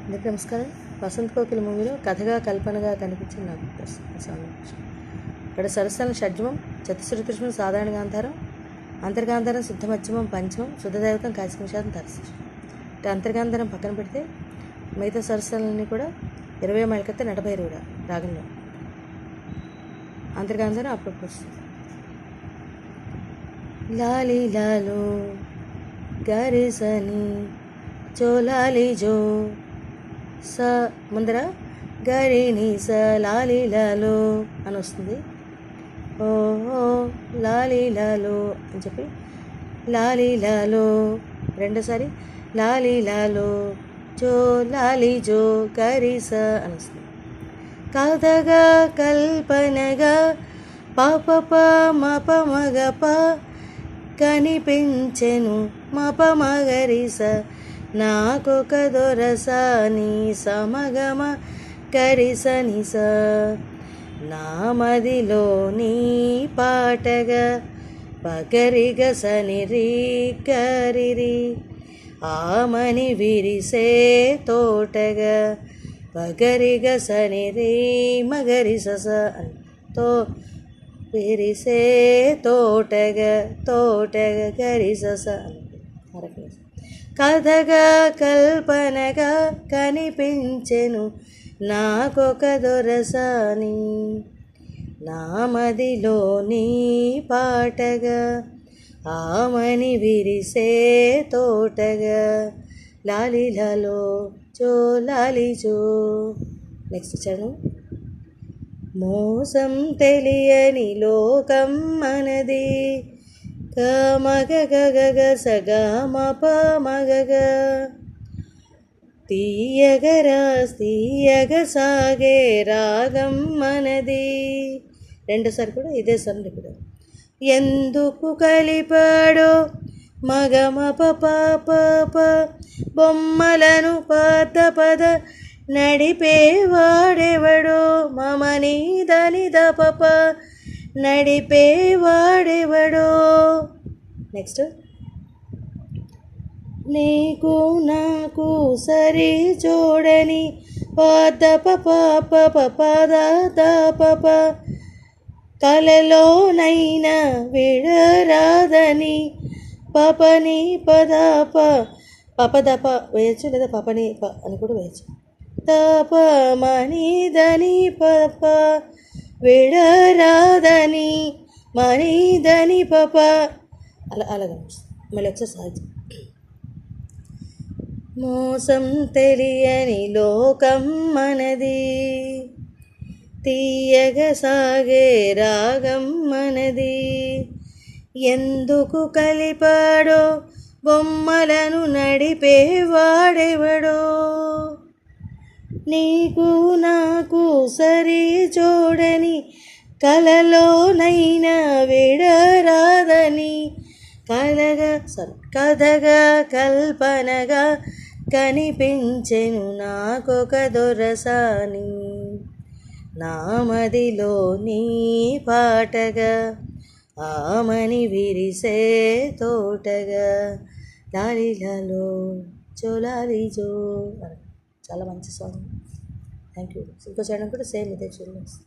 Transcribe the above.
అందరికీ నమస్కారం. వసంత కోకిల మూవీలో కథగా కల్పనగా కనిపించిన నాకు సాంగ్. ఇక్కడ సరస్వలం షడ్జమం, చతుశ్రుతిష్మం సాధారణ గాంధారం, అంతర్గాంధారం శుద్ధ మధ్యమం పంచమం, శుద్ధదైవతం కాశికం తరస్సు. అంటే అంతర్గాంధారం పక్కన పెడితే మిగతా సరస్వలన్నీ కూడా 20 మైళ్ళకత్తే నటభైరవుడ రాగంలో. అంతర్గాంధారం అప్పుడప్పుడు వస్తుంది. లాలి లాలో గరిసని చోలాలి జో స ముందర గరిని స లాలి లాలో అని వస్తుంది. ఓ లాలి లాలో అని చెప్పి లాలి లాలో రెండోసారి లాలి లాలో జో లాలి జో గరి స అని వస్తుంది. కథగా కల్పనగా పాప మప మగ ప కనిపించెను మప మగరిస నాకొక దొరస నీ సమగమ కరిస నిస నామదిలో నీ పాటగా పగరిగ సనిరి కరిరి ఆమని విరిసే తోటగా పగరిగ సనిరి మగరిస తో విరిసే తోటగా గరిస కథగా కల్పనగా కనిపించెను నాకొక దొరసాని నామదిలో నీ పాటగా ఆమని విరిసే తోటగా లాలిలలో చో లాలి చో. నెక్స్ట్ చరణం. మోసం తెలియని లోకం మనది మగ గగ సగ మప మగగ తీయగ సాగే రాగం మనది. రెండోసారి కూడా ఇదే సార్ ఇప్పుడు. ఎందుకు కలిపాడో మగమ ప బొమ్మలను పద నడిపేవాడెవడో మమని దని దప నడిపేవాడెవడో. నెక్స్ట్. నీకు నాకు సరి చూడని పద ప కలలోనైనా విడరాదని పపని పదప పపదప వేయచ్చు, లేదా పపని ప అని కూడా వేయచ్చు. తప మని దని పప విడరాదని మని దని పప అలాగా మళ్ళీ ఒకసారి సహజం. మోసం తెలియని లోకం మనది తీయగ సాగే రాగం మనది ఎందుకు కలిపాడో బొమ్మలను నడిపేవాడెవడో నీకు నాకు సరి చూడని కలలోనైనా విడరాదని కథగా కల్పనగా కనిపించెను నాకొక దొరసాని నామదిలో నీ పాటగా ఆమని విరిసే తోటగా లాలిలలో చోలాలి జో. చాలా మంచి సాంగ్. Thank you. ఇంకో చేయడం కూడా సేమ్ ఇదే చూడండి.